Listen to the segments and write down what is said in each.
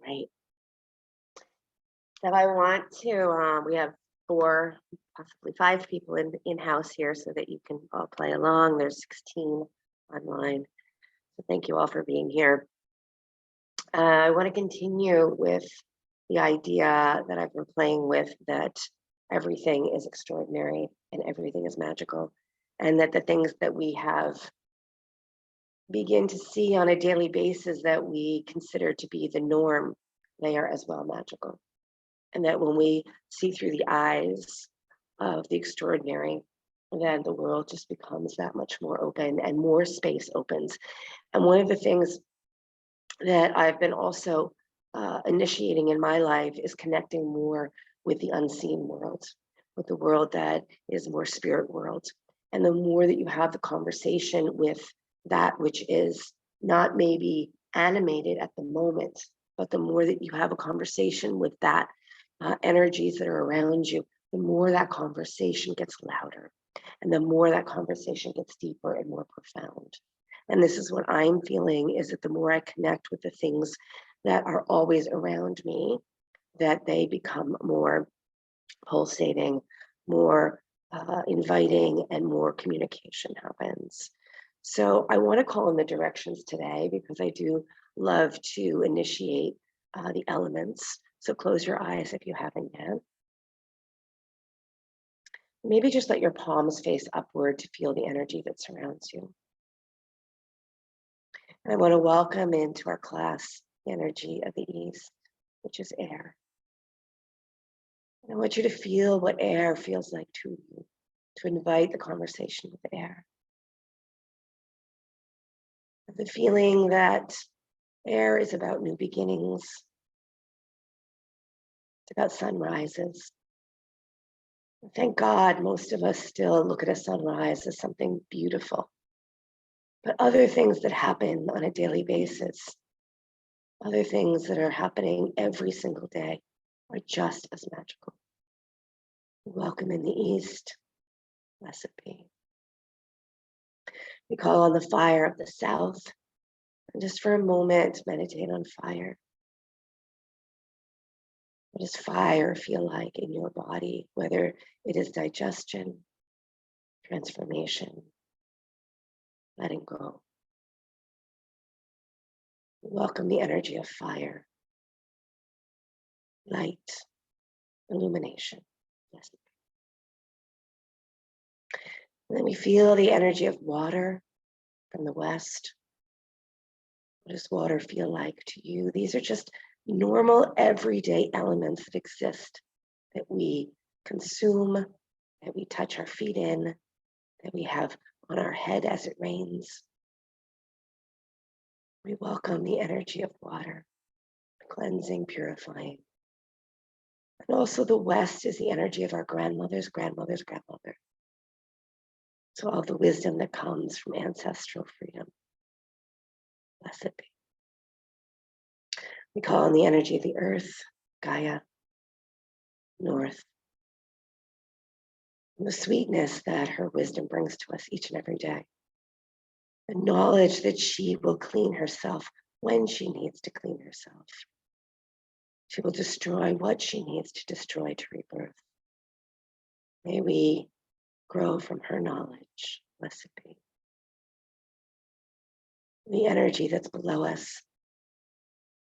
Right. So I want to, we have 4, possibly 5 people in-house here so that you can all play along. There's 16 online. So thank you all for being here. I want to continue with the idea that I've been playing with, that everything is extraordinary and everything is magical, and that the things that we have begin to see on a daily basis that we consider to be the norm, they are as well magical. And that when we see through the eyes of the extraordinary, then the world just becomes that much more open and more space opens. And one of the things that I've been also initiating in my life is connecting more with the unseen world, with the world that is more spirit world. And the more that you have the conversation with that which is not maybe animated at the moment, but the more that you have a conversation with that energies that are around you, the more that conversation gets louder and the more that conversation gets deeper and more profound. And this is what I'm feeling, is that the more I connect with the things that are always around me, that they become more pulsating, more inviting, and more communication happens. So I want to call in the directions today because I do love to initiate the elements. So close your eyes if you haven't yet. Maybe just let your palms face upward to feel the energy that surrounds you. And I want to welcome into our class the energy of the East, which is air. And I want you to feel what air feels like to you, to invite the conversation with the air. The feeling that air is about new beginnings. It's about sunrises. Thank God most of us still look at a sunrise as something beautiful. But other things that happen on a daily basis, other things that are happening every single day, are just as magical. Welcome in the East, blessed be. We call on the fire of the South, and just for a moment, meditate on fire. What does fire feel like in your body, whether it is digestion, transformation, letting go? Welcome the energy of fire, light, illumination. Yes. And then we feel the energy of water from the west. What does water feel like to you? These are just normal, everyday elements that exist, that we consume, that we touch our feet in, that we have on our head as it rains. We welcome the energy of water, cleansing, purifying. And also the West is the energy of our grandmother's grandmother's grandmother. So all the wisdom that comes from ancestral freedom. Blessed be. We call on the energy of the earth, Gaia, North, and the sweetness that her wisdom brings to us each and every day. The knowledge that she will clean herself when she needs to clean herself. She will destroy what she needs to destroy to rebirth. May we grow from her knowledge. Blessed be. The energy that's below us,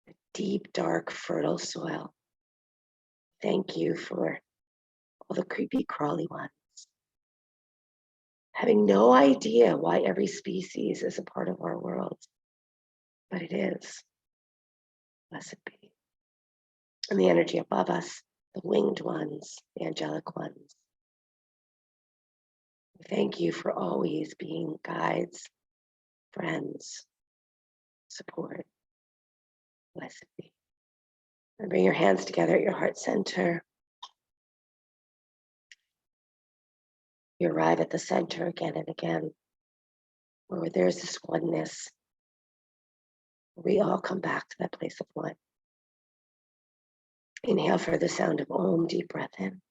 the deep, dark, fertile soil. Thank you for all the creepy, crawly ones. Having no idea why every species is a part of our world, but it is. Blessed be. And the energy above us, the winged ones, the angelic ones. Thank you for always being guides, friends, support. Blessed be. And bring your hands together at your heart center. You arrive at the center again and again, where there's this oneness. We all come back to that place of one. Inhale for the sound of Om, deep breath in.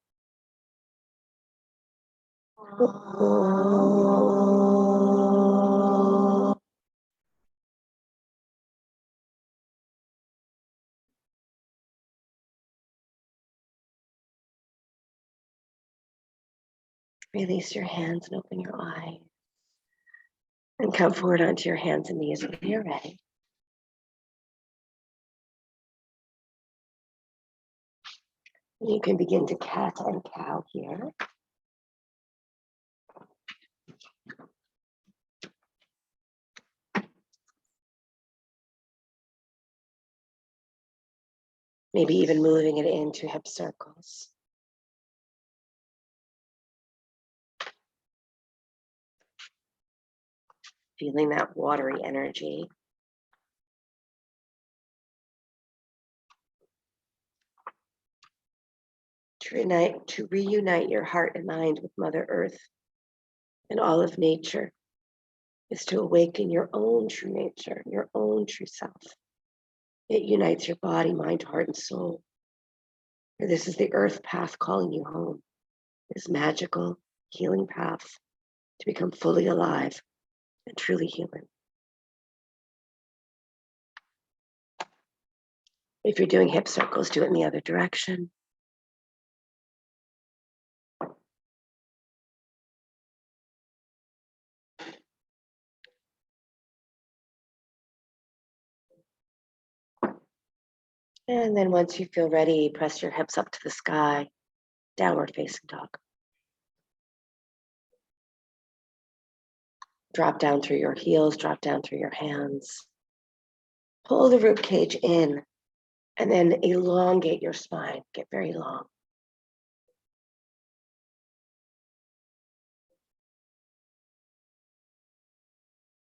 Release your hands and open your eyes. And come forward onto your hands and knees when you're ready. You can begin to cat and cow here. Maybe even moving it into hip circles. Feeling that watery energy. To reunite your heart and mind with Mother Earth and all of nature is to awaken your own true nature, your own true self. It unites your body, mind, heart, and soul. This is the earth path calling you home. This magical healing path to become fully alive and truly human. If you're doing hip circles, do it in the other direction. And then once you feel ready, press your hips up to the sky, downward facing dog. Drop down through your heels, drop down through your hands. Pull the rib cage in and then elongate your spine, get very long.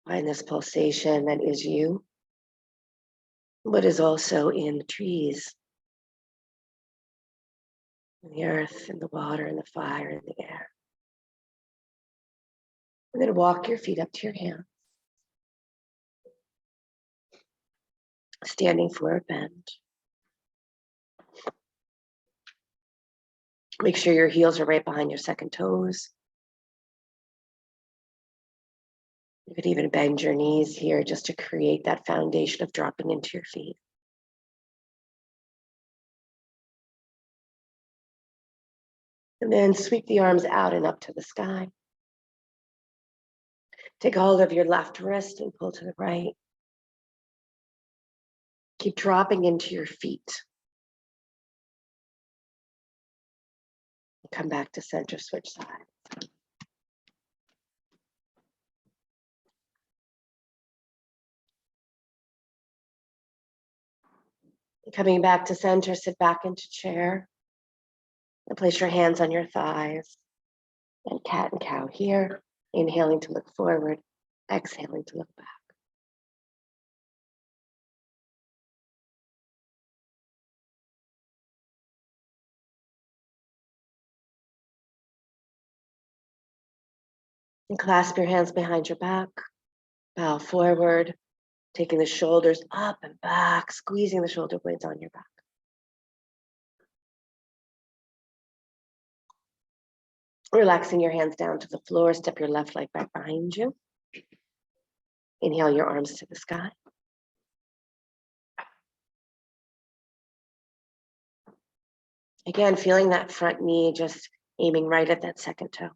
Find this pulsation that is you, but is also in the trees, in the earth, in the water, in the fire, in the air. And then walk your feet up to your hands. Standing forward bend. Make sure your heels are right behind your second toes. You could even bend your knees here just to create that foundation of dropping into your feet. And then sweep the arms out and up to the sky. Take hold of your left wrist and pull to the right. Keep dropping into your feet. Come back to center, switch sides. Coming back to center, sit back into chair. And place your hands on your thighs. And cat and cow here. Inhaling to look forward, exhaling to look back. And clasp your hands behind your back. Bow forward, taking the shoulders up and back, squeezing the shoulder blades on your back. Relaxing your hands down to the floor, step your left leg back behind you. Inhale your arms to the sky. Again, feeling that front knee, just aiming right at that second toe.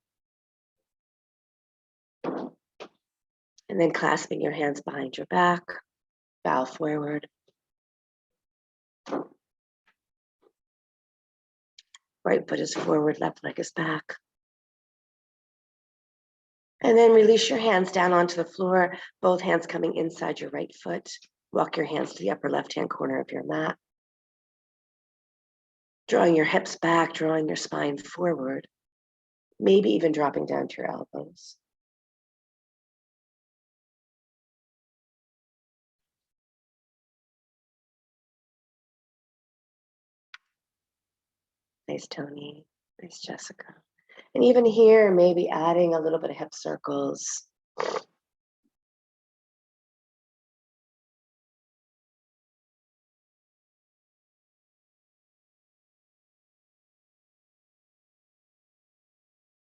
And then clasping your hands behind your back, bow forward. Right foot is forward, left leg is back. And then release your hands down onto the floor, both hands coming inside your right foot. Walk your hands to the upper left-hand corner of your mat. Drawing your hips back, drawing your spine forward, maybe even dropping down to your elbows. Nice, Tony. Nice, Jessica. And even here, maybe adding a little bit of hip circles.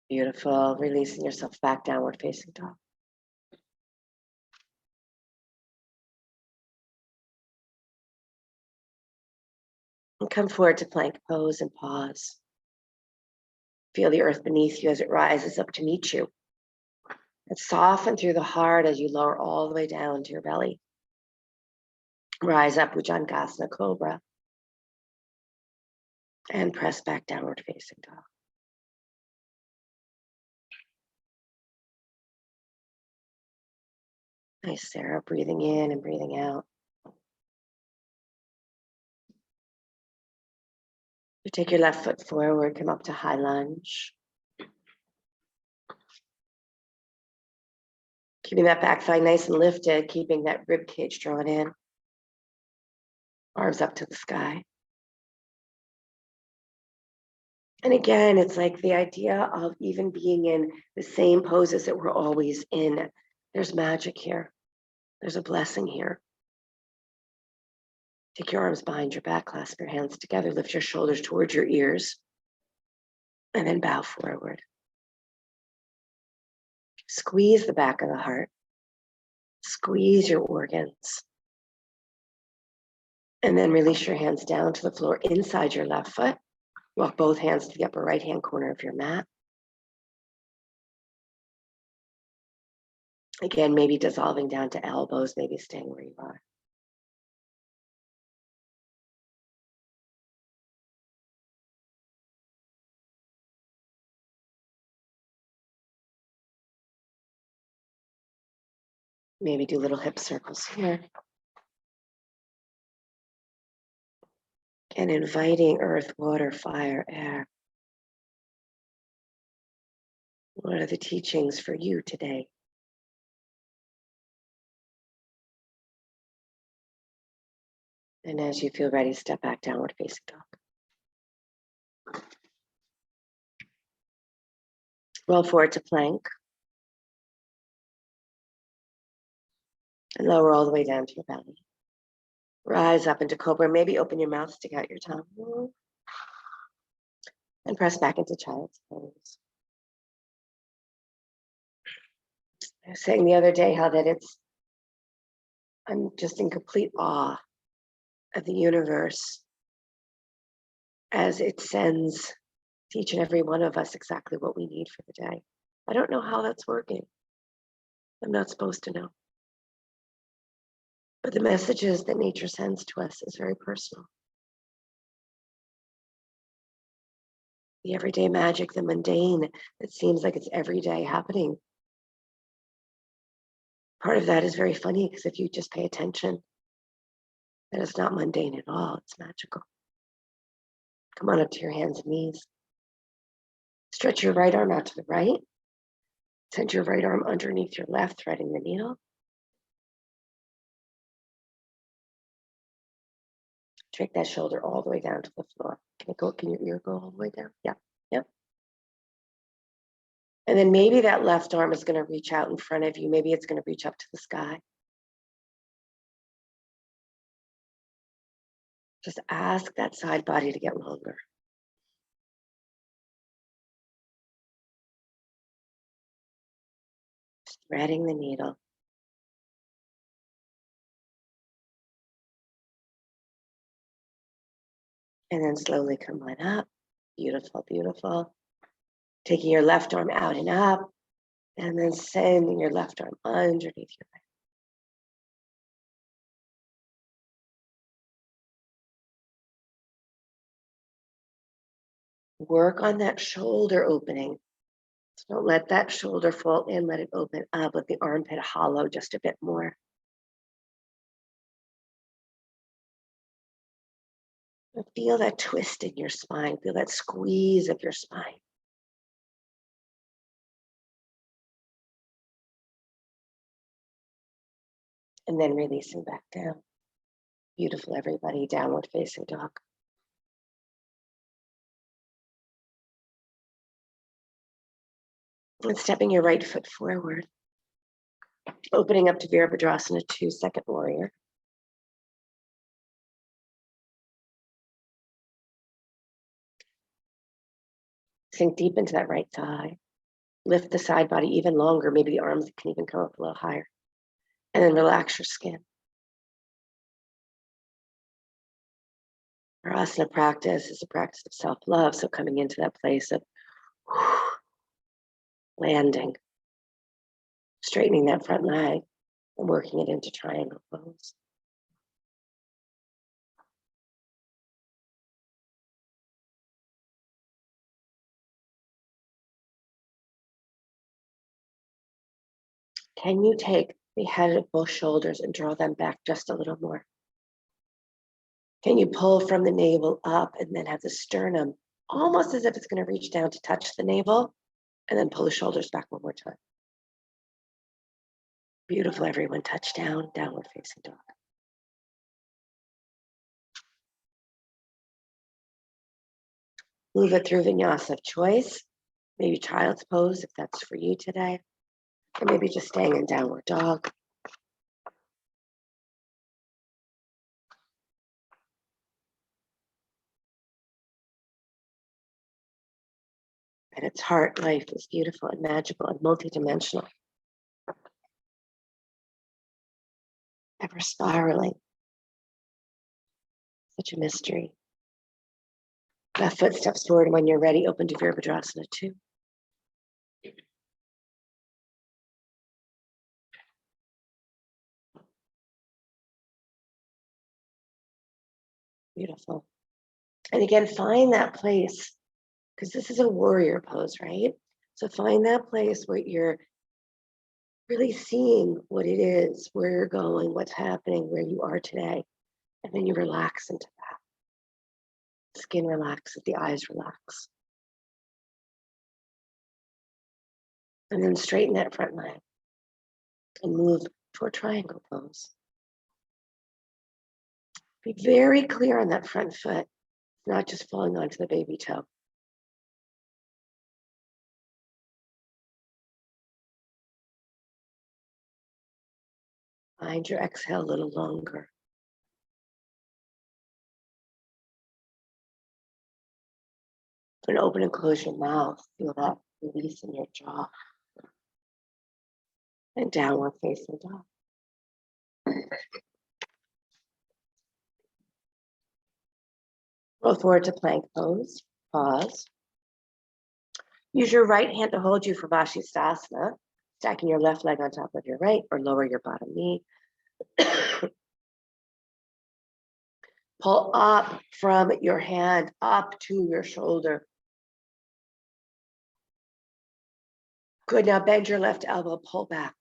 Beautiful. Releasing yourself back, downward facing dog. And come forward to plank pose and pause. Feel the earth beneath you as it rises up to meet you. And soften through the heart as you lower all the way down to your belly. Rise up, Bhujangasana Cobra. And press back downward facing dog. Nice, Sarah. Breathing in and breathing out. You take your left foot forward, come up to high lunge. Keeping that back thigh nice and lifted, keeping that rib cage drawn in. Arms up to the sky. And again, it's like the idea of even being in the same poses that we're always in. There's magic here. There's a blessing here. Take your arms behind your back, clasp your hands together, lift your shoulders towards your ears, and then bow forward. Squeeze the back of the heart. Squeeze your organs. And then release your hands down to the floor inside your left foot. Walk both hands to the upper right-hand corner of your mat. Again, maybe dissolving down to elbows, maybe staying where you are. Maybe do little hip circles here. And inviting earth, water, fire, air. What are the teachings for you today? And as you feel ready, step back, downward facing dog. Roll forward to plank. And lower all the way down to your belly. Rise up into cobra. Maybe open your mouth, stick out your tongue. And press back into child's pose. I was saying the other day how that I'm just in complete awe of the universe as it sends to each and every one of us exactly what we need for the day. I don't know how that's working. I'm not supposed to know. But the messages that nature sends to us is very personal. The everyday magic, the mundane, that seems like it's every day happening. Part of that is very funny because if you just pay attention, that it's not mundane at all, it's magical. Come on up to your hands and knees. Stretch your right arm out to the right. Send your right arm underneath your left, threading the needle. Take that shoulder all the way down to the floor. Can your ear go all the way down? Yeah, yep. And then maybe that left arm is going to reach out in front of you. Maybe it's going to reach up to the sky. Just ask that side body to get longer. Just threading the needle. And then slowly come on up. Beautiful, beautiful. Taking your left arm out and up. And then sending your left arm underneath your right. Work on that shoulder opening. So don't let that shoulder fall in, let it open up, let the armpit hollow just a bit more. And feel that twist in your spine, feel that squeeze of your spine. And then releasing back down. Beautiful, everybody, downward facing dog. And stepping your right foot forward. Opening up to Virabhadrasana 2, second warrior. Sink deep into that right thigh. Lift the side body even longer. Maybe the arms can even come up a little higher. And then relax your skin. Our asana practice is a practice of self-love. So coming into that place of Landing, straightening that front leg and working it into triangle pose. Can you take the head of both shoulders and draw them back just a little more? Can you pull from the navel up and then have the sternum almost as if it's going to reach down to touch the navel, and then pull the shoulders back one more time? Beautiful, everyone. Touch down, downward facing dog. Move it through vinyasa of choice, maybe child's pose if that's for you today, or maybe just staying in downward dog. At its heart, life is beautiful and magical and multidimensional. Ever spiraling. Such a mystery. Left foot steps forward, and when you're ready, open to Virabhadrasana 2. Beautiful. And again, find that place, because this is a warrior pose, right? So find that place where you're really seeing what it is, where you're going, what's happening, where you are today. And then you relax into that. Skin relaxes, the eyes relax. And then straighten that front leg and move to a triangle pose. Be very clear on that front foot, not just falling onto the baby toe. Find your exhale a little longer. And open and close your mouth. Feel that release in your jaw. And downward facing dog. Roll forward to plank pose. Pause. Use your right hand to hold you for Vashisthasana, stacking your left leg on top of your right, or lower your bottom knee. Pull up from your hand up to your shoulder. Good, now bend your left elbow, pull back,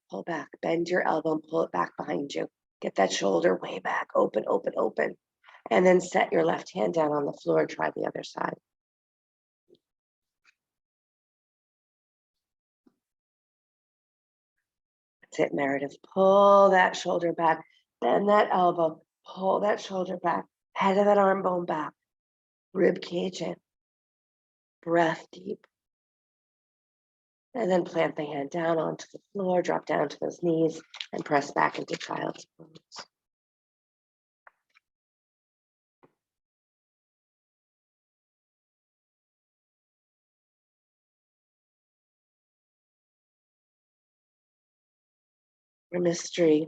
bend your elbow and pull it back behind you. Get that shoulder way back, open, open, open. And then set your left hand down on the floor, try the other side. That's it, Meredith. Pull that shoulder back, bend that elbow, pull that shoulder back, head of that arm bone back, rib cage in, breath deep. And then plant the hand down onto the floor, drop down to those knees, and press back into child's pose. Our mystery,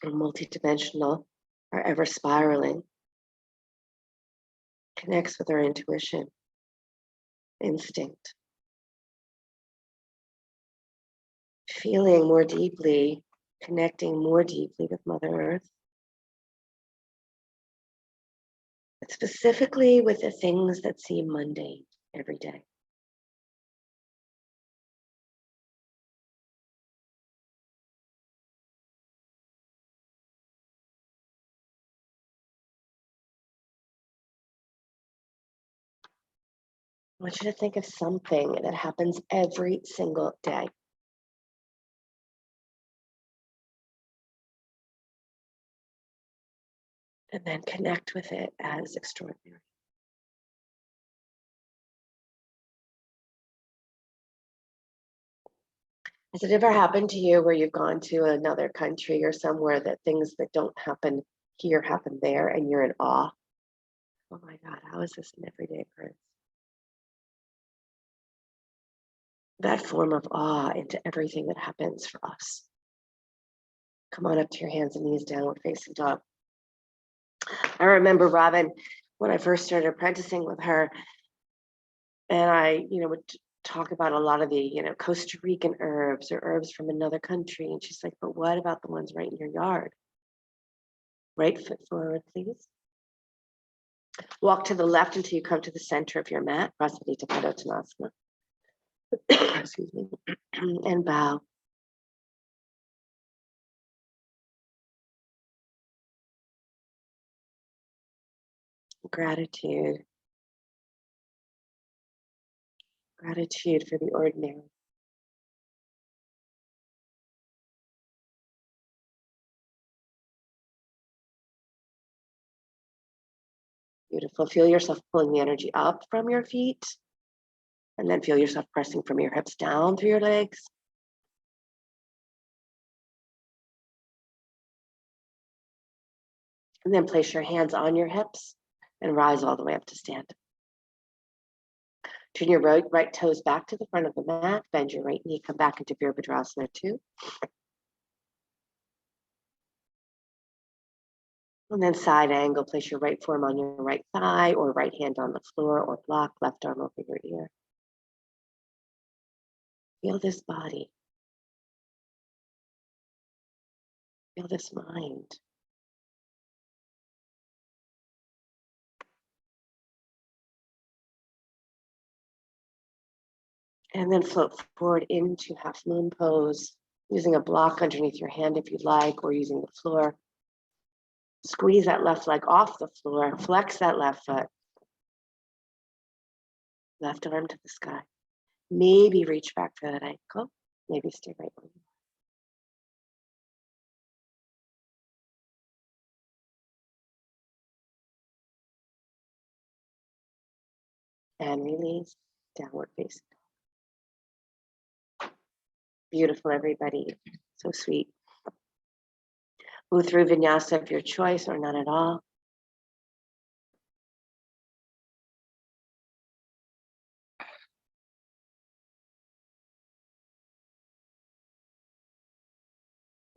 or multidimensional, or ever spiraling, connects with our intuition, instinct. Feeling more deeply, connecting more deeply with Mother Earth. But specifically with the things that seem mundane every day. I want you to think of something that happens every single day. And then connect with it as extraordinary. Has it ever happened to you where you've gone to another country or somewhere that things that don't happen here happen there and you're in awe? Oh my God, how is this an everyday occurrence? That form of awe into everything that happens for us. Come on up to your hands and knees, downward facing dog. I remember Robin, when I first started apprenticing with her, And I, would talk about a lot of the, Costa Rican herbs or herbs from another country. And she's like, but what about the ones right in your yard? Right foot forward, please. Walk to the left until you come to the center of your mat, Prasarita Padottanasana. Excuse me. And bow. Gratitude. Gratitude for the ordinary. Beautiful. Feel yourself pulling the energy up from your feet. And then feel yourself pressing from your hips down through your legs. And then place your hands on your hips and rise all the way up to stand. Turn your right toes back to the front of the mat. Bend your right knee. Come back into Virabhadrasana 2. And then side angle. Place your right forearm on your right thigh or right hand on the floor or block. Left arm over your ear. Feel this body. Feel this mind. And then float forward into half moon pose, using a block underneath your hand if you'd like, or using the floor. Squeeze that left leg off the floor, flex that left foot. Left arm to the sky. Maybe reach back for that ankle. Maybe stay right where you are. And release, downward facing. Beautiful, everybody. So sweet. Move through vinyasa of your choice or none at all.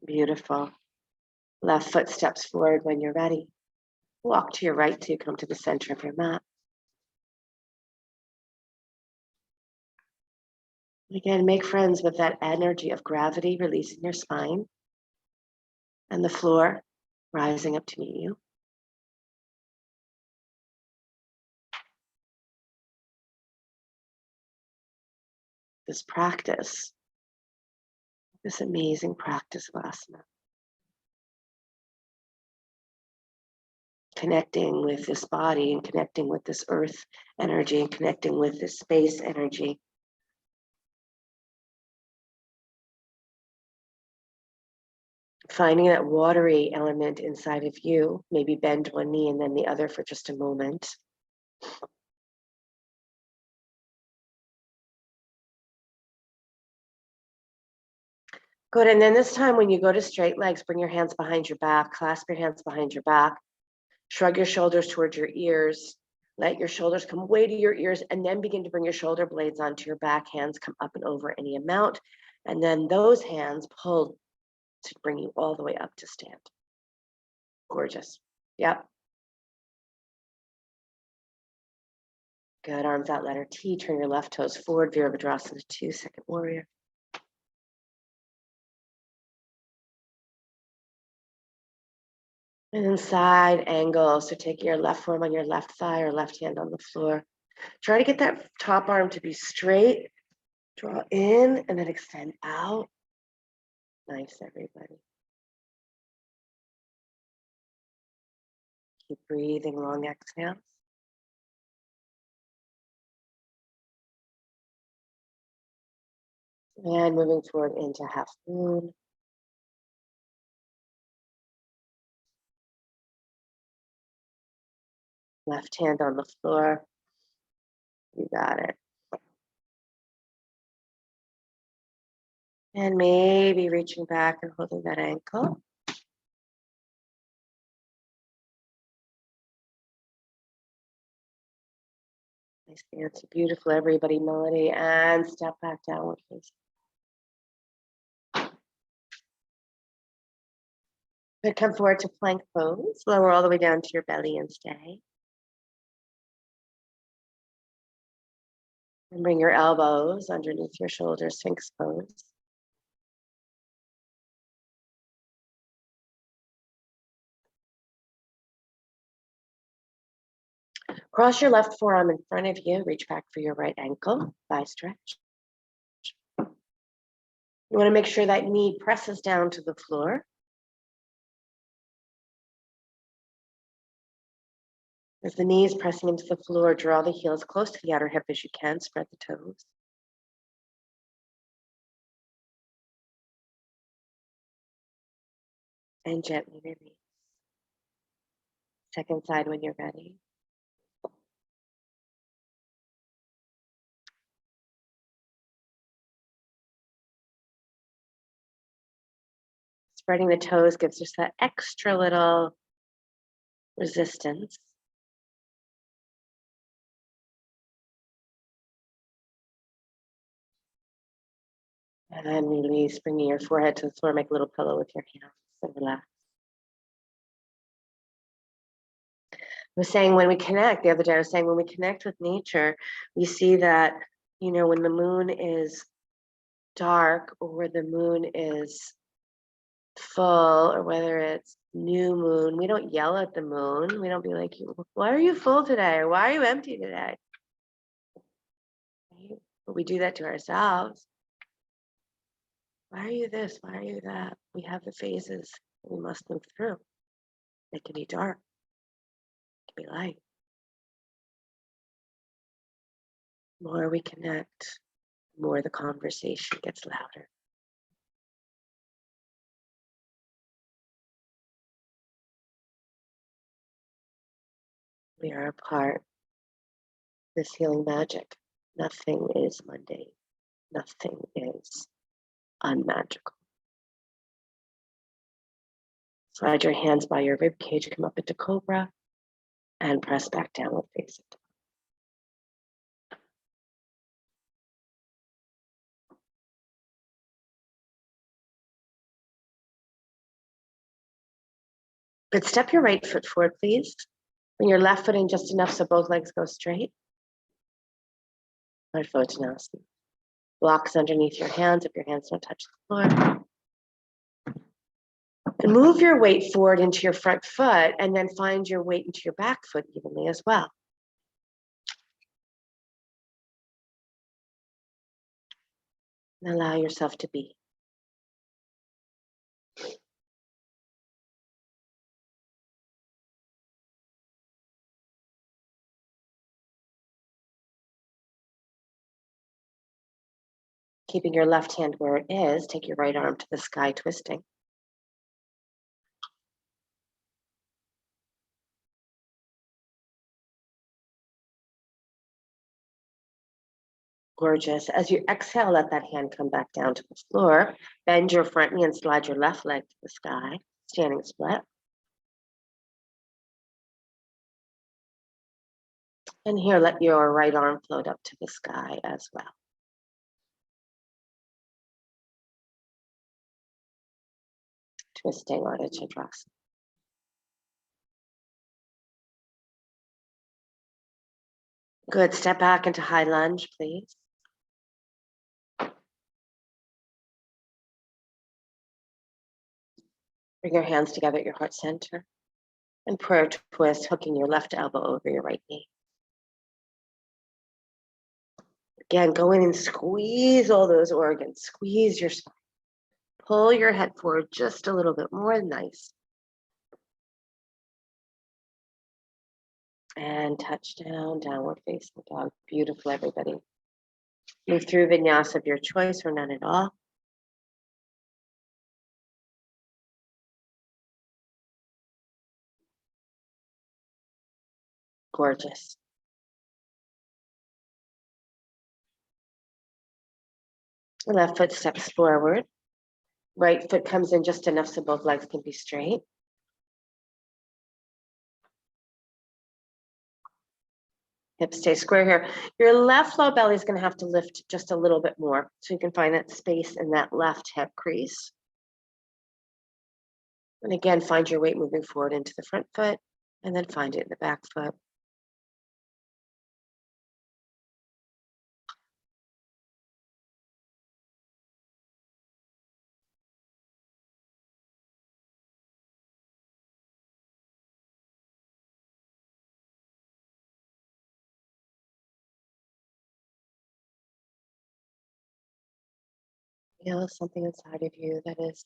Beautiful. Left foot steps forward when you're ready. Walk to your right to come to the center of your mat. Again, make friends with that energy of gravity releasing your spine and the floor rising up to meet you. This practice, this amazing practice of asana. Connecting with this body and connecting with this earth energy and connecting with this space energy. Finding that watery element inside of you, maybe bend one knee and then the other for just a moment. Good, and then this time when you go to straight legs, bring your hands behind your back, clasp your hands behind your back, shrug your shoulders towards your ears, let your shoulders come way to your ears, and then begin to bring your shoulder blades onto your back, hands come up and over any amount, and then those hands pull to bring you all the way up to stand. Gorgeous. Yep. Good, arms out, letter T, turn your left toes forward, Virabhadrasana 2, second warrior. And then side angle. So take your left forearm on your left thigh or left hand on the floor. Try to get that top arm to be straight. Draw in and then extend out. Nice, everybody. Keep breathing, long exhales. And moving forward into half moon. Left hand on the floor. You got it. And maybe reaching back and holding that ankle. Nice dance, beautiful, everybody, melody, and step back downward, please. Good, come forward to plank pose. Lower all the way down to your belly and stay. And bring your elbows underneath your shoulders, Sphinx pose. Cross your left forearm in front of you. Reach back for your right ankle. Thigh stretch. You want to make sure that knee presses down to the floor. As the knee is pressing into the floor, draw the heels close to the outer hip as you can. Spread the toes. And gently release. Second side when you're ready. Spreading the toes gives us that extra little resistance. And then release, bringing your forehead to the floor. Make a little pillow with your hands and relax. I was saying when we connect, the other day I was saying when we connect with nature, we see that, you know, when the moon is dark or where the moon is full or whether it's new moon, we don't yell at the moon. We don't be like, why are you full today? Or why are you empty today? Right? But we do that to ourselves. Why are you this? Why are you that? We have the phases that we must move through. It can be dark. It can be light. The more we connect, the more the conversation gets louder. We are a part of this healing magic. Nothing is mundane. Nothing is unmagical. Slide your hands by your rib cage, come up into cobra, and press back down with facing dog. Good. Step your right foot forward, please. Bring your left foot in just enough so both legs go straight. Right foot now. Blocks underneath your hands if your hands don't touch the floor. And move your weight forward into your front foot and then find your weight into your back foot evenly as well. And allow yourself to be. Keeping your left hand where it is, take your right arm to the sky, twisting. Gorgeous. As you exhale, let that hand come back down to the floor. Bend your front knee and slide your left leg to the sky, standing split. And here, let your right arm float up to the sky as well. Twisting Ardha Chandrasana. Good. Step back into high lunge, please. Bring your hands together at your heart center. And prayer twist, hooking your left elbow over your right knee. Again, go in and squeeze all those organs. Squeeze your spine. Pull your head forward just a little bit more. Nice. And touch down, downward facing dog. Beautiful, everybody. Move through vinyasa of your choice or none at all. Gorgeous. Left foot steps forward. Right foot comes in just enough so both legs can be straight. Hips stay square here. Your left low belly is going to have to lift just a little bit more so you can find that space in that left hip crease. And again, find your weight moving forward into the front foot and then find it in the back foot. Feel something inside of you that is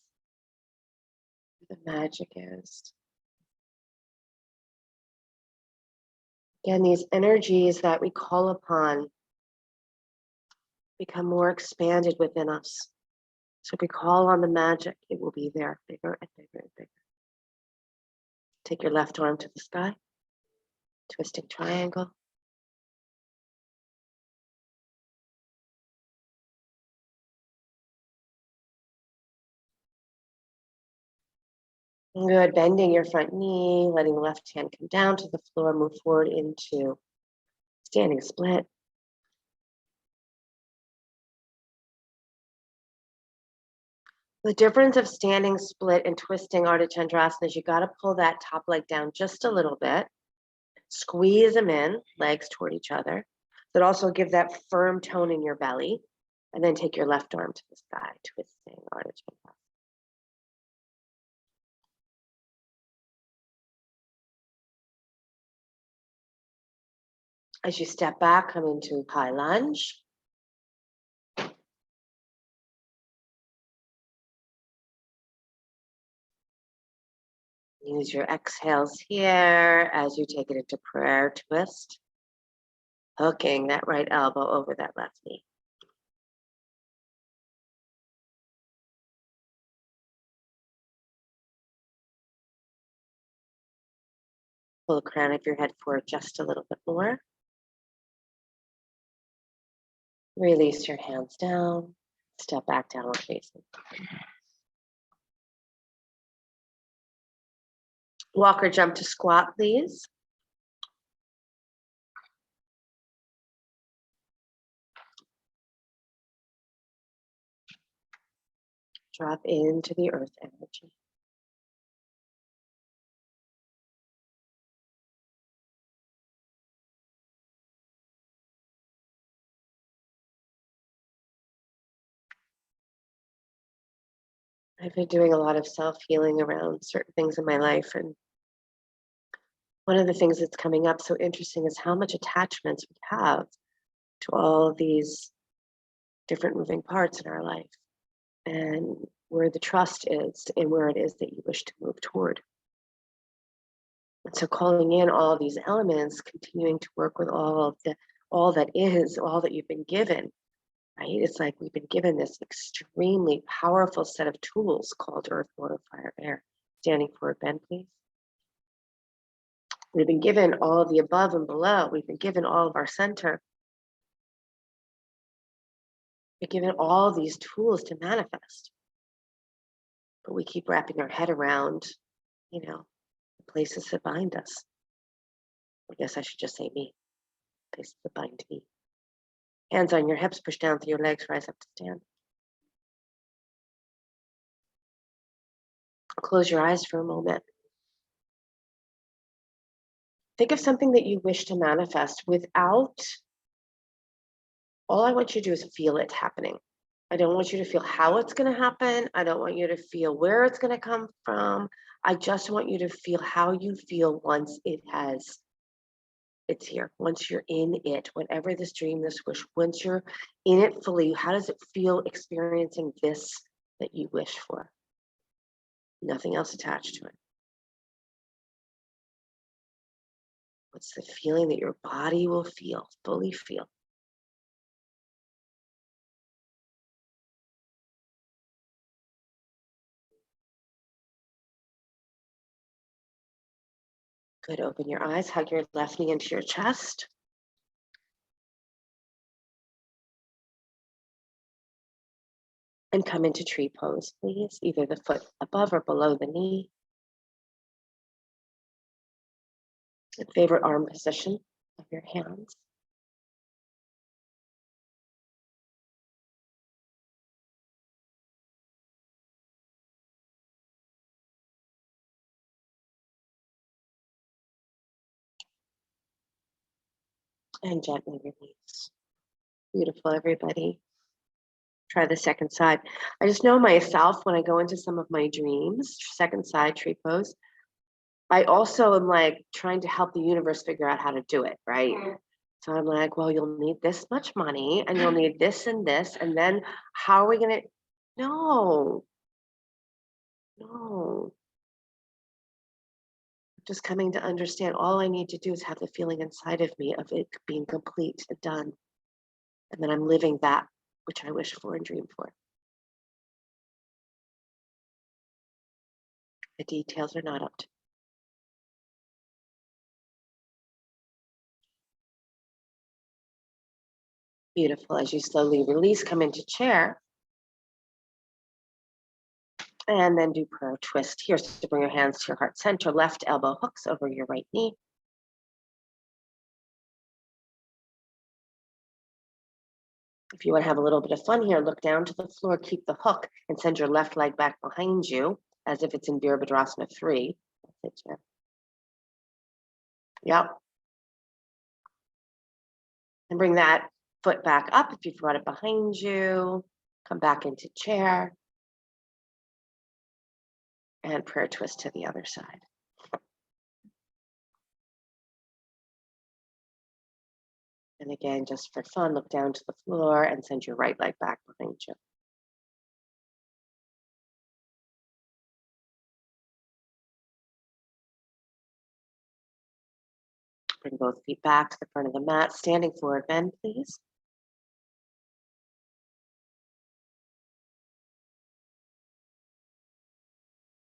where the magic is. Again, these energies that we call upon become more expanded within us. So if we call on the magic, it will be there, bigger and bigger and bigger. Take your left arm to the sky, twisting triangle. Good, bending your front knee, letting the left hand come down to the floor, move forward into standing split. The difference of standing split and twisting Ardha Chandrasana is you got to pull that top leg down just a little bit. Squeeze them in, legs toward each other. But also give that firm tone in your belly. And then take your left arm to the sky, twisting Ardha Chandrasana. As you step back, come into high lunge. Use your exhales here as you take it into prayer twist. Hooking that right elbow over that left knee. Pull the crown of your head forward just a little bit more. Release your hands down. Step back, downward facing. Walk or jump to squat, please. Drop into the earth energy. I've been doing a lot of self-healing around certain things in my life, and one of the things that's coming up so interesting is how much attachments we have to all of these different moving parts in our life, and where the trust is and where it is that you wish to move toward. And so calling in all these elements, continuing to work with all that is, all that you've been given, right? It's like we've been given this extremely powerful set of tools called earth, water, fire, air. Standing forward, bend, please. We've been given all of the above and below. We've been given all of our center. We're given all these tools to manifest. But we keep wrapping our head around, the places that bind us. I guess I should just say me. Places that bind me. Hands on your hips, push down through your legs, rise up to stand. Close your eyes for a moment. Think of something that you wish to manifest without, all I want you to do is feel it happening. I don't want you to feel how it's going to happen. I don't want you to feel where it's going to come from. I just want you to feel how you feel once it's here. Once you're in it, whatever this dream, this wish, once you're in it fully, how does it feel experiencing this that you wish for? Nothing else attached to it. What's the feeling that your body will feel, fully feel? Good, open your eyes, hug your left knee into your chest. And come into tree pose, please. Either the foot above or below the knee. A favorite arm position of your hands. And gently release. Beautiful, everybody. Try the second side. I just know myself when I go into some of my dreams, second side tree pose, I also am like trying to help the universe figure out how to do it, right? So I'm like, well, you'll need this much money and you'll need this, and then how are we going to, No, no. Just coming to understand all I need to do is have the feeling inside of me of it being complete and done. And then I'm living that which I wish for and dream for. The details are not up to. Beautiful. As you slowly release, come into chair. And then do prayer twist here. So bring your hands to your heart center, left elbow hooks over your right knee. If you want to have a little bit of fun here, look down to the floor, keep the hook, and send your left leg back behind you as if it's in Virabhadrasana 3. That's it, yep. And bring that foot back up if you've brought it behind you. Come back into chair. And prayer twist to the other side. And again, just for fun, look down to the floor and send your right leg back behind you. Bring both feet back to the front of the mat. Standing forward bend, please.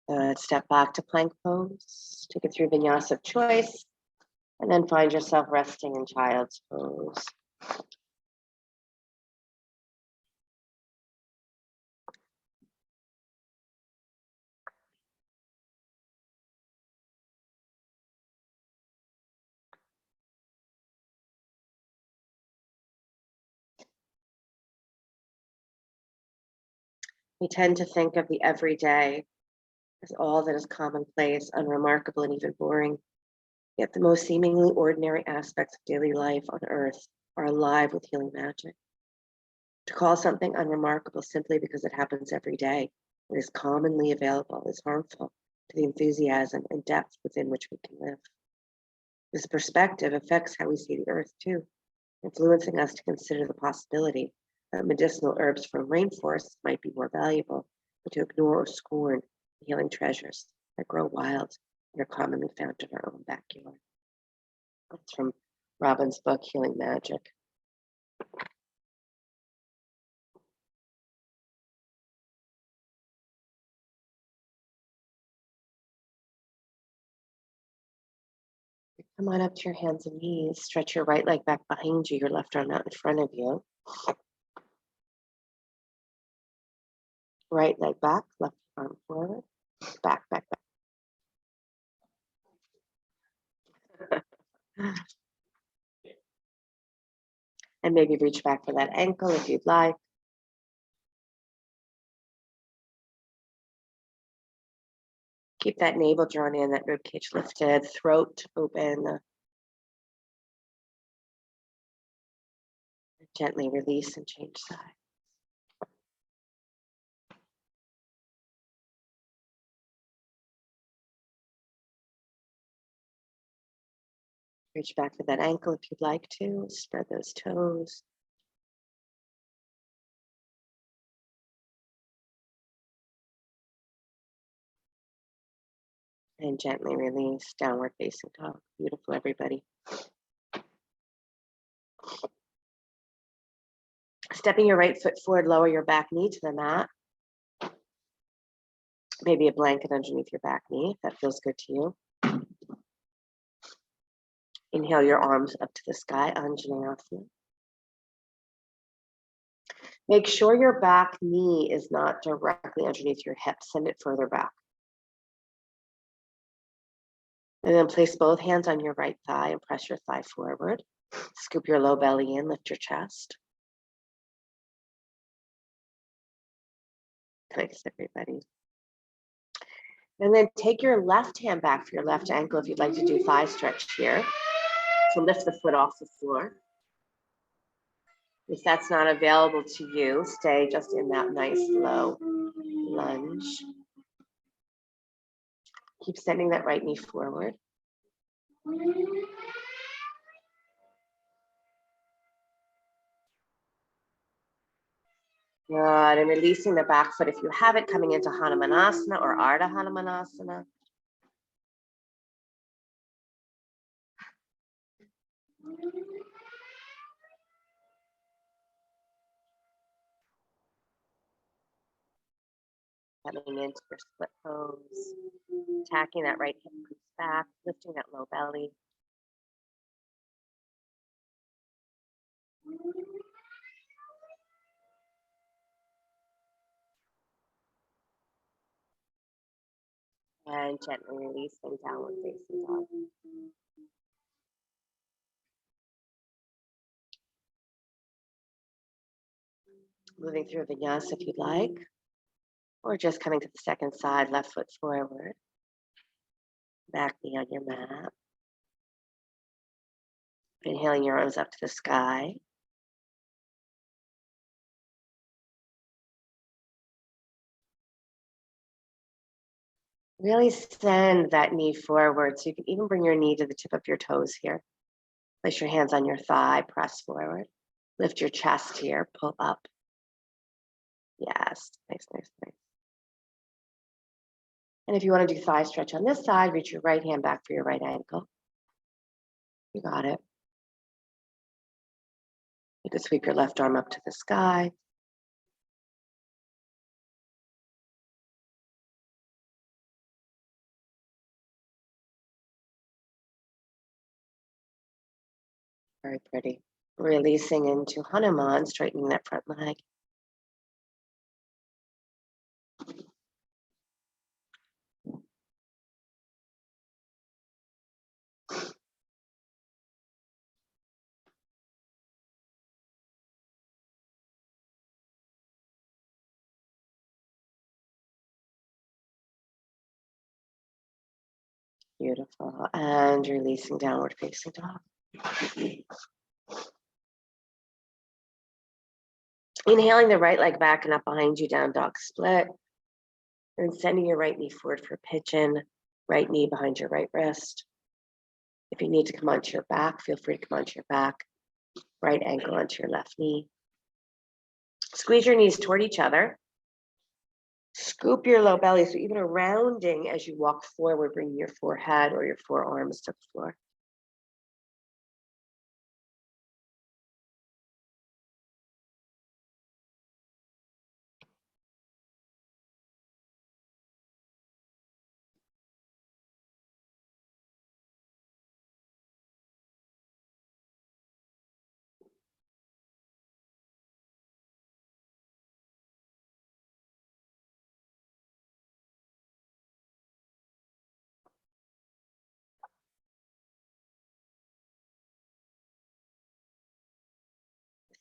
Good. Step back to plank pose. Take it through vinyasa of choice. And then find yourself resting in child's pose. We tend to think of the everyday as all that is commonplace, unremarkable, and even boring. Yet the most seemingly ordinary aspects of daily life on earth are alive with healing magic. To call something unremarkable simply because it happens every day and is commonly available is harmful to the enthusiasm and depth within which we can live. This perspective affects how we see the earth too, influencing us to consider the possibility that medicinal herbs from rainforests might be more valuable, but to ignore or scorn the healing treasures that grow wild and are commonly found in our own backyard. That's from Robin's book, Healing Magic. Come on up to your hands and knees. Stretch your right leg back behind you, your left arm out in front of you. Right leg back, left arm forward. Back, back, back. And maybe reach back for that ankle if you'd like. Keep that navel drawn in, that rib cage lifted, throat open. Gently release and change sides. Reach back for that ankle if you'd like to. Spread those toes. And gently release, downward facing dog. Beautiful, everybody. Stepping your right foot forward, lower your back knee to the mat. Maybe a blanket underneath your back knee, if that feels good to you. Inhale your arms up to the sky, Anjaneyasana. Make sure your back knee is not directly underneath your hip. Send it further back. And then place both hands on your right thigh and press your thigh forward. Scoop your low belly in, lift your chest. Thanks, everybody. And then take your left hand back for your left ankle if you'd like to do thigh stretch here. So lift the foot off the floor. If that's not available to you, stay just in that nice low lunge. Keep sending that right knee forward. Good, and releasing the back foot if you have it, coming into Hanumanasana or Ardha Hanumanasana. Coming into your split pose, tacking that right hip crease back, lifting that low belly. And gently releasing downward facing dog. Moving through vinyasa if you'd like, or just coming to the second side, left foot forward, back knee on your mat. Inhaling your arms up to the sky. Really send that knee forward. So you can even bring your knee to the tip of your toes here. Place your hands on your thigh, press forward. Lift your chest here, pull up. Yes, nice, nice, nice. And if you want to do thigh stretch on this side, reach your right hand back for your right ankle. You got it. You can sweep your left arm up to the sky. Very pretty. Releasing into Hanuman, straightening that front leg. Beautiful. And releasing downward facing dog. Inhaling the right leg back and up behind you, down dog split. And sending your right knee forward for pigeon, right knee behind your right wrist. If you need to come onto your back, feel free to come onto your back. Right ankle onto your left knee. Squeeze your knees toward each other. Scoop your low belly, so even a rounding as you walk forward, bringing your forehead or your forearms to the floor.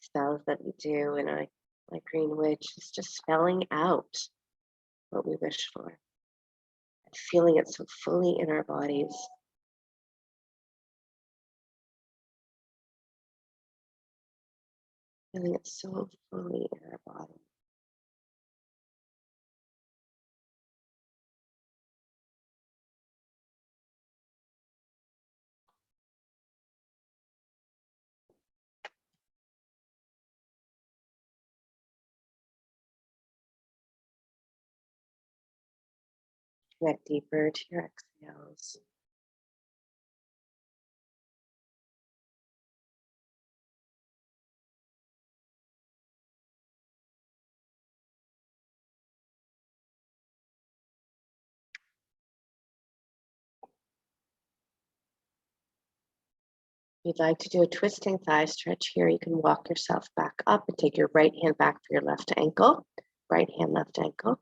Spells that we do in our like Green Witch is just spelling out what we wish for and feeling it so fully in our bodies. Feeling it so fully in our body. Connect deeper to your exhales. If you'd like to do a twisting thigh stretch here, you can walk yourself back up and take your right hand back for your left ankle. Right hand, left ankle.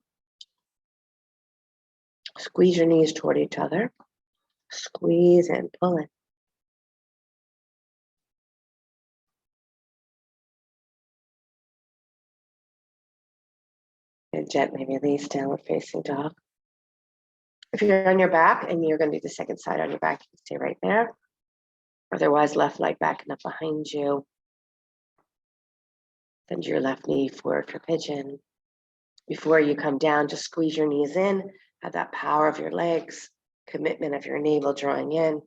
Squeeze your knees toward each other. Squeeze and pull in. And gently release, downward facing dog. If you're on your back and you're going to do the second side on your back, you can stay right there. Otherwise, left leg back and up behind you. Bend your left knee forward for pigeon. Before you come down, just squeeze your knees in. Have that power of your legs, commitment of your navel drawing in,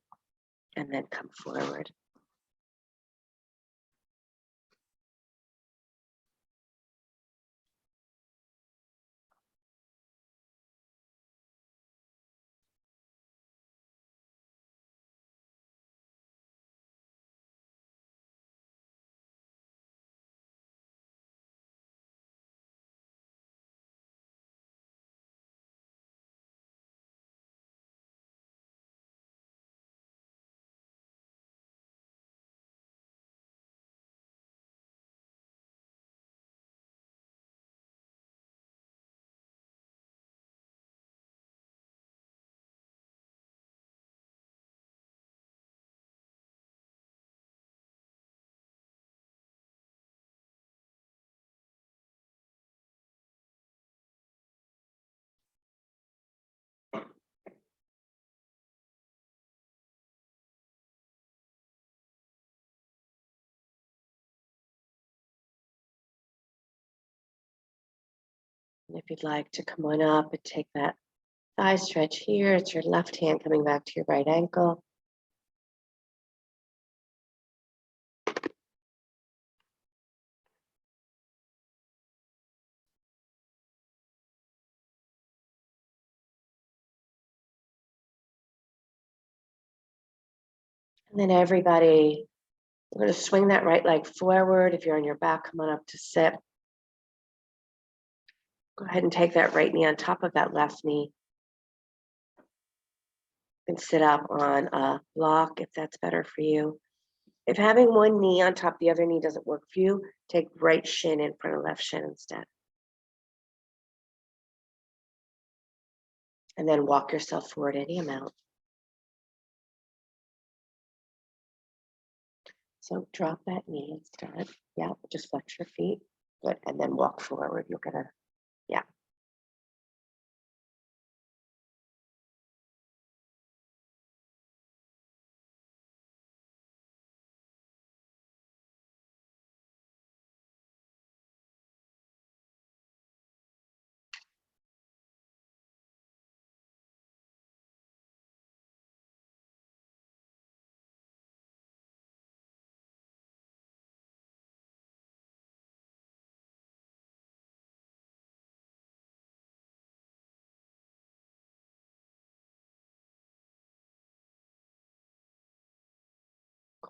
and then come forward. And if you'd like to come on up and take that thigh stretch here, it's your left hand coming back to your right ankle. And then everybody, we're going to swing that right leg forward. If you're on your back, come on up to sit. Go ahead and take that right knee on top of that left knee. And sit up on a block if that's better for you. If having one knee on top of the other knee doesn't work for you, take right shin in front of left shin instead. And then walk yourself forward any amount. So drop that knee instead. Yeah, just flex your feet. Good. And then walk forward. You're gonna, yeah.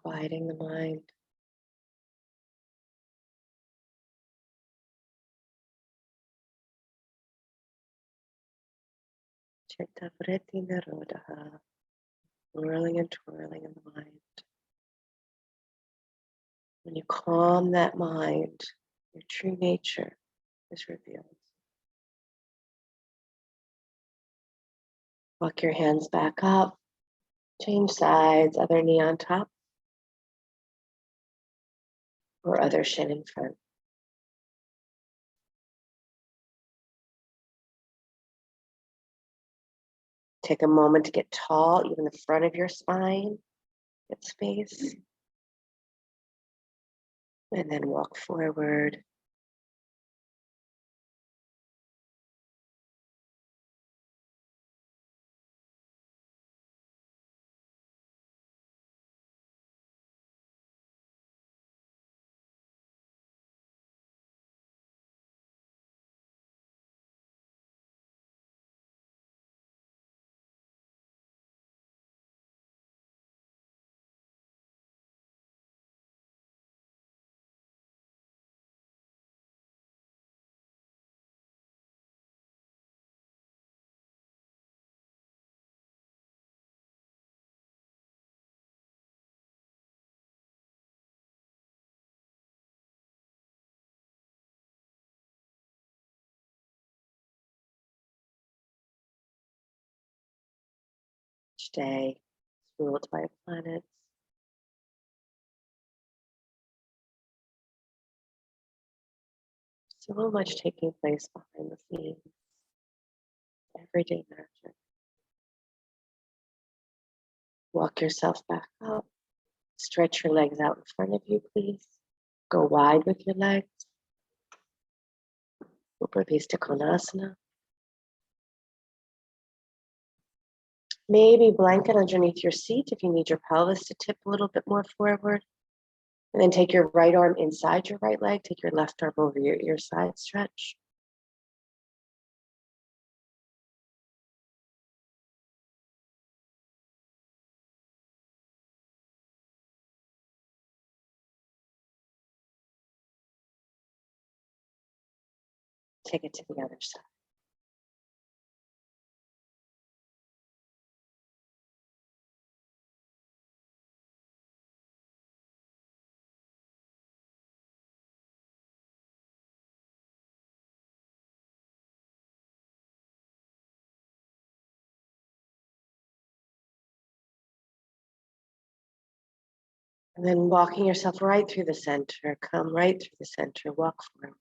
Quieting the mind. Whirling and twirling in the mind. When you calm that mind, your true nature is revealed. Walk your hands back up. Change sides, other knee on top. Or other shin in front. Take a moment to get tall, even the front of your spine, get space. And then walk forward. Each day is ruled by planets. So much taking place behind the scenes. Everyday magic. Walk yourself back up. Stretch your legs out in front of you, please. Go wide with your legs. Upavista Konasana. Maybe blanket underneath your seat if you need your pelvis to tip a little bit more forward. And then take your right arm inside your right leg. Take your left arm over your side stretch. Take it to the other side. And then walking yourself right through the center. Come right through the center. Walk forward.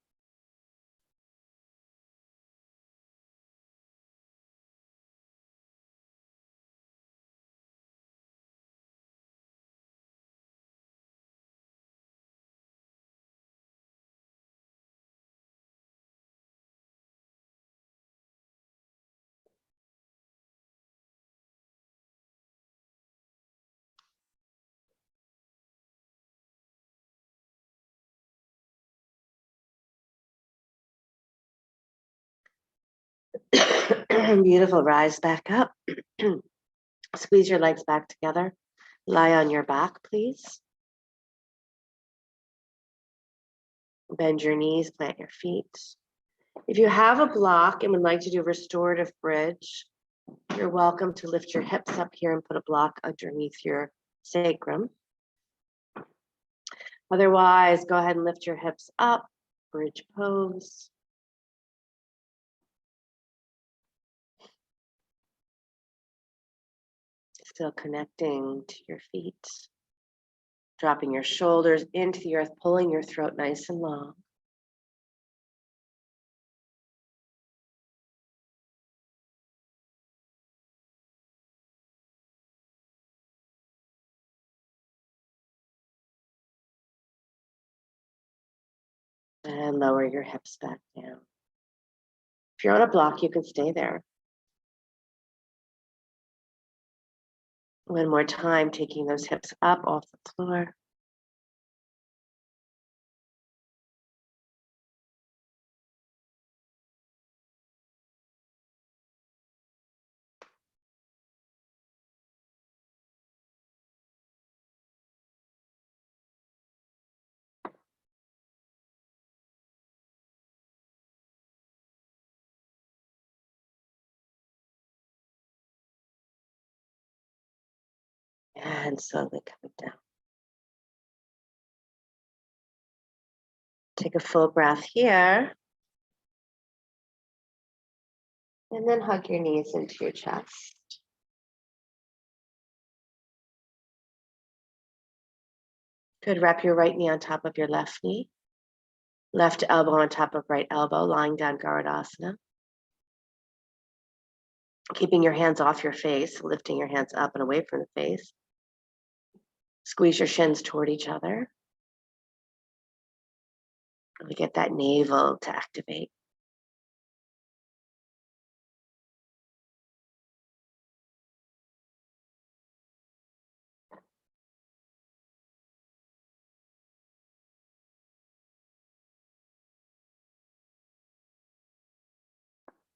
Beautiful. Rise back up. Squeeze your legs back together. Lie on your back, please. Bend your knees, plant your feet. If you have a block and would like to do restorative bridge, you're welcome to lift your hips up here and put a block underneath your sacrum. Otherwise, go ahead and lift your hips up, bridge pose. Still connecting to your feet. Dropping your shoulders into the earth, pulling your throat nice and long. And lower your hips back down. If you're on a block, you can stay there. One more time, taking those hips up off the floor. And slowly coming down. Take a full breath here. And then hug your knees into your chest. Good. Wrap your right knee on top of your left knee. Left elbow on top of right elbow, lying down Garudasana. Keeping your hands off your face, lifting your hands up and away from the face. Squeeze your shins toward each other. Really get that navel to activate.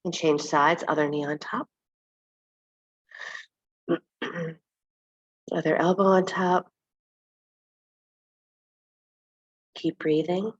And change sides, other knee on top. Other elbow on top. Keep breathing.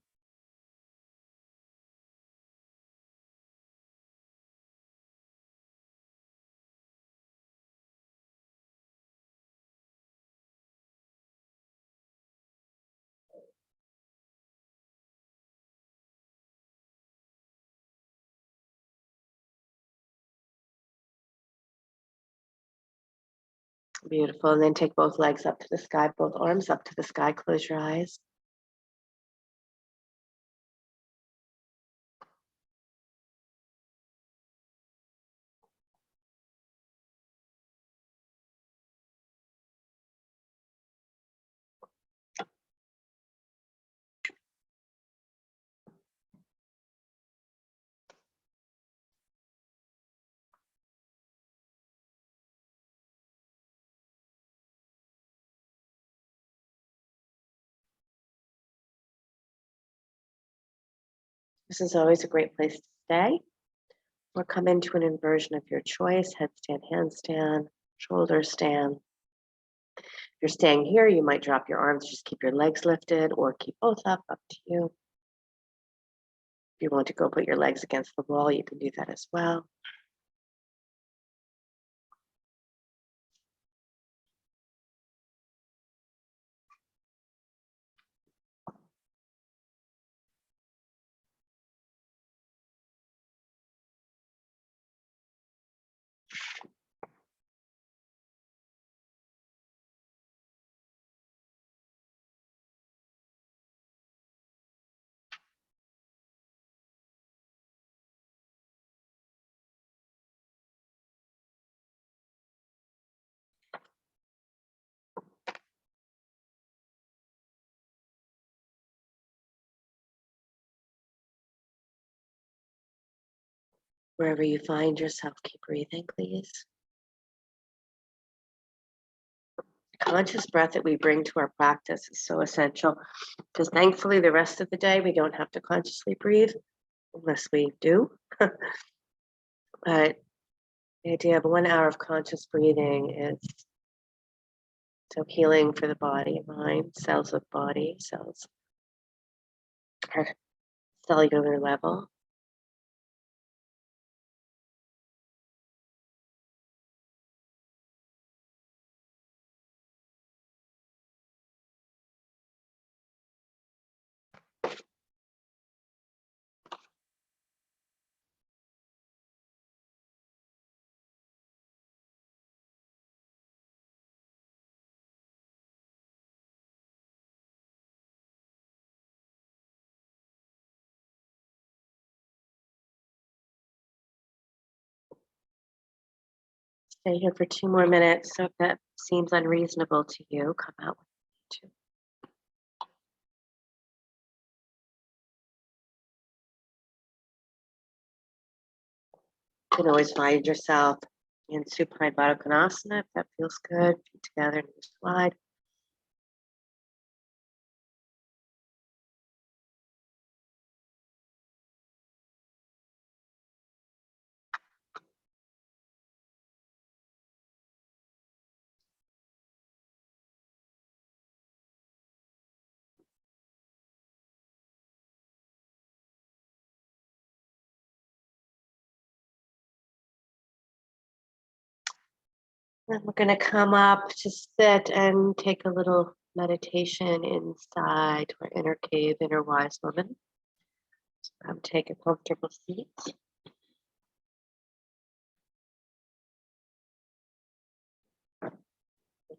Beautiful. And then take both legs up to the sky, both arms up to the sky. Close your eyes. This is always a great place to stay. Or come into an inversion of your choice, headstand, handstand, shoulder stand. If you're staying here, you might drop your arms, just keep your legs lifted, or keep both up to you. If you want to go put your legs against the wall, you can do that as well. Wherever you find yourself, keep breathing, please. The conscious breath that we bring to our practice is so essential because thankfully the rest of the day we don't have to consciously breathe unless we do. But the idea of 1 hour of conscious breathing is so healing for the body and mind, cells of body, cells are cellular level. Stay here for 2 more minutes. So if that seems unreasonable to you, come out with me too. You can always find yourself in supine Baddha Konasana if that feels good. Feet together, knees wide. And we're going to come up to sit and take a little meditation inside our inner cave, inner wise woman. Take a comfortable seat.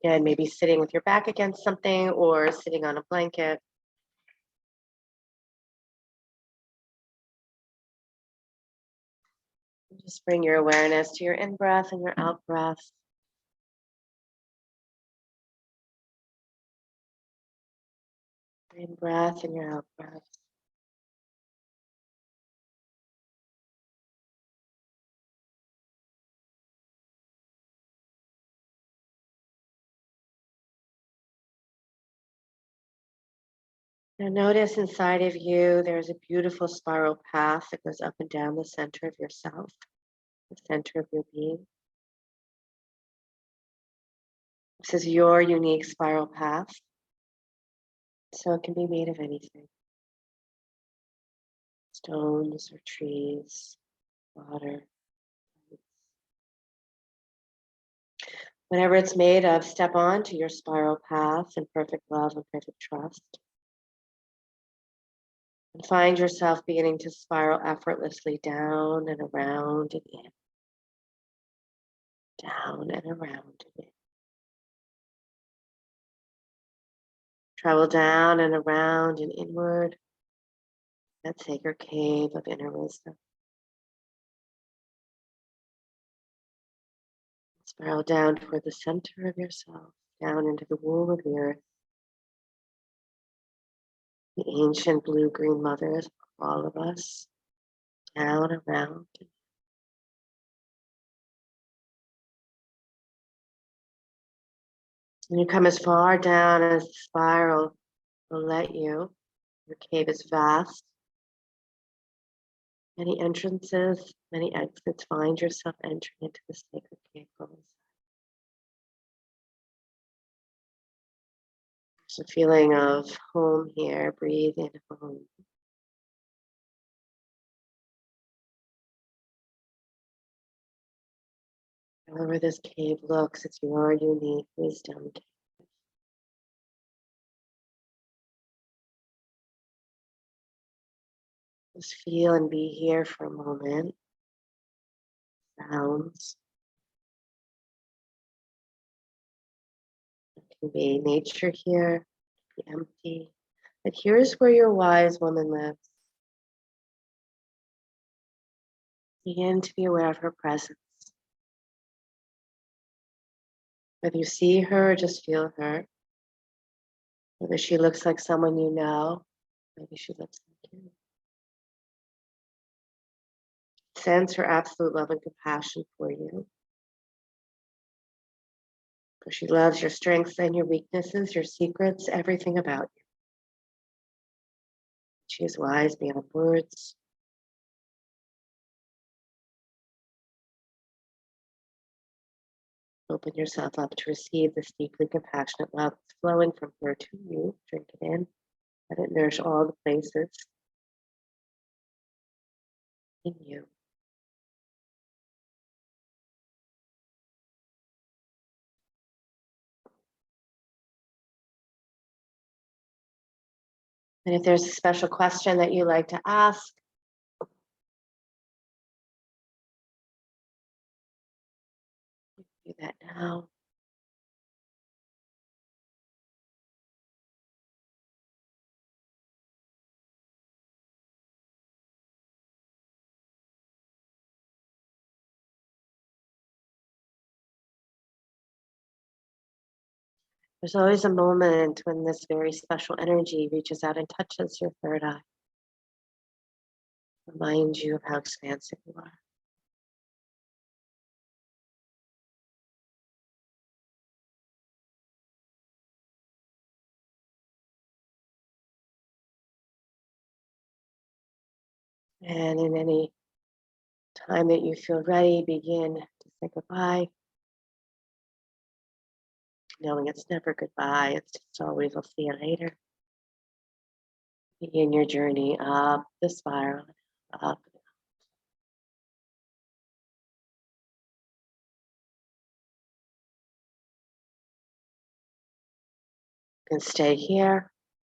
Again, maybe sitting with your back against something or sitting on a blanket. Just bring your awareness to your in-breath and your out-breath. In-breath and your out-breath. Now notice inside of you, there's a beautiful spiral path that goes up and down the center of yourself, the center of your being. This is your unique spiral path. So it can be made of anything. Stones or trees, water. Whatever it's made of, step on to your spiral path in perfect love and perfect trust. And find yourself beginning to spiral effortlessly down and around and in. Down and around and in. Travel down and around and inward. That sacred cave of inner wisdom. Spiral down toward the center of yourself, down into the womb of the earth. The ancient blue-green mothers of all of us, down, around. And you come as far down as the spiral will let you. Your cave is vast. Many entrances, many exits. Find yourself entering into the sacred cave. There's a feeling of home here. Breathe in home. However this cave looks, it's your unique wisdom cave. Just feel and be here for a moment. Sounds. It can be nature here, it can be empty. But here's where your wise woman lives. Begin to be aware of her presence. Whether you see her or just feel her. Whether she looks like someone you know, maybe she looks like you. Sense her absolute love and compassion for you. For she loves your strengths and your weaknesses, your secrets, everything about you. She is wise beyond words. Open yourself up to receive this deeply compassionate love that's flowing from her to you. Drink it in. Let it nourish all the places in you. And if there's a special question that you like to ask, do that now. There's always a moment when this very special energy reaches out and touches your third eye. Remind you of how expansive you are. And in any time that you feel ready, begin to say goodbye, knowing it's never goodbye, it's just always, I'll see you later. Begin your journey up the spiral, up. You can stay here,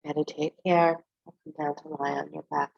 meditate here, or come down to lie on your back.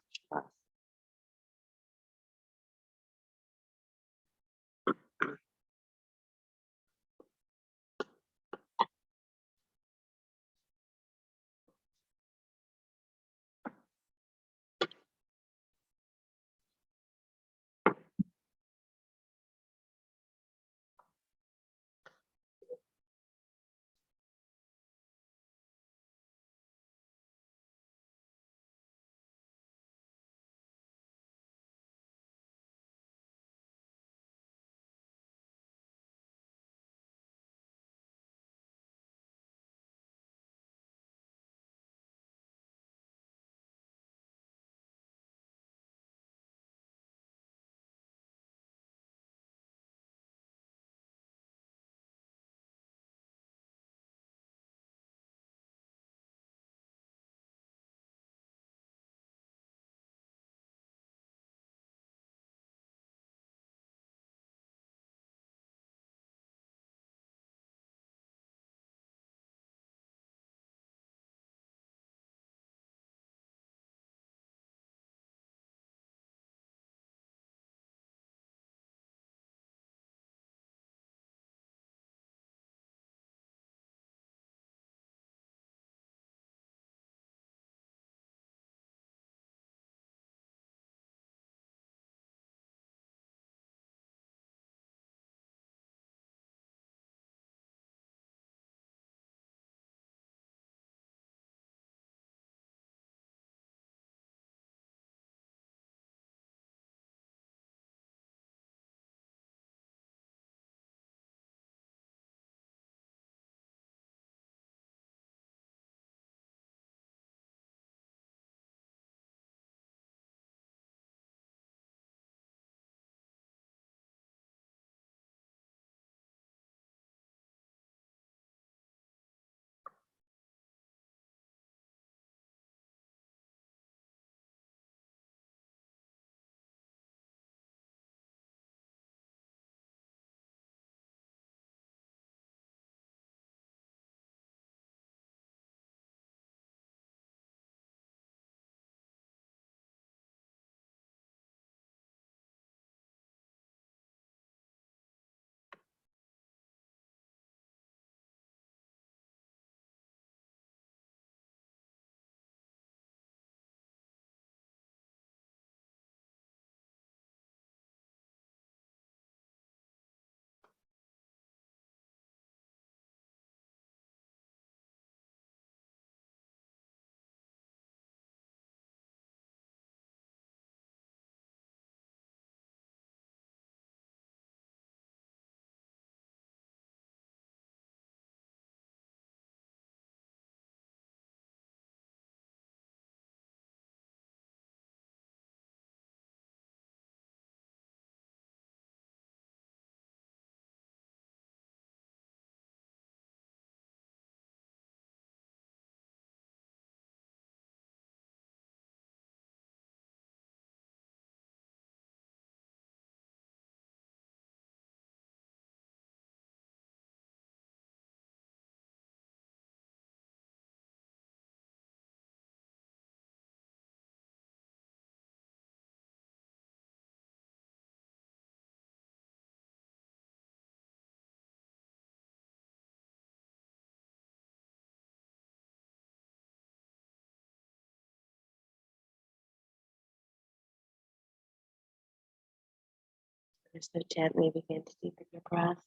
So gently begin to deepen your breath.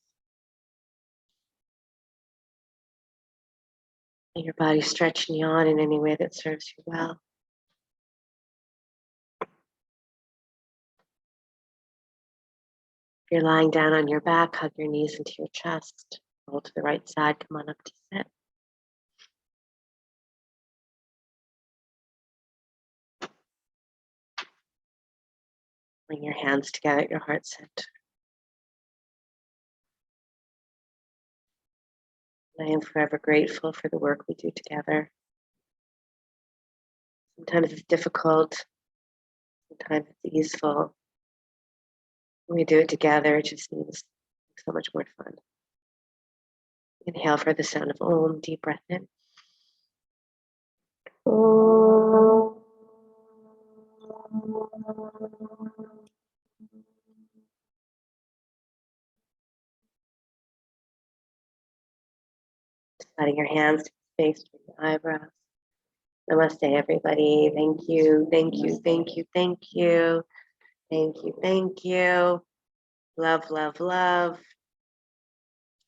And your body stretch and yawn in any way that serves you well. If you're lying down on your back, hug your knees into your chest. Roll to the right side, come on up to sit. Bring your hands together at your heart center. I am forever grateful for the work we do together. Sometimes it's difficult, sometimes it's easeful. When we do it together, it just seems so much more fun. Inhale for the sound of Om, deep breath in. Om. Letting your hands to the face, to the eyebrows. Namaste, everybody. Thank you, thank you, thank you, thank you. Thank you, thank you. Love, love, love.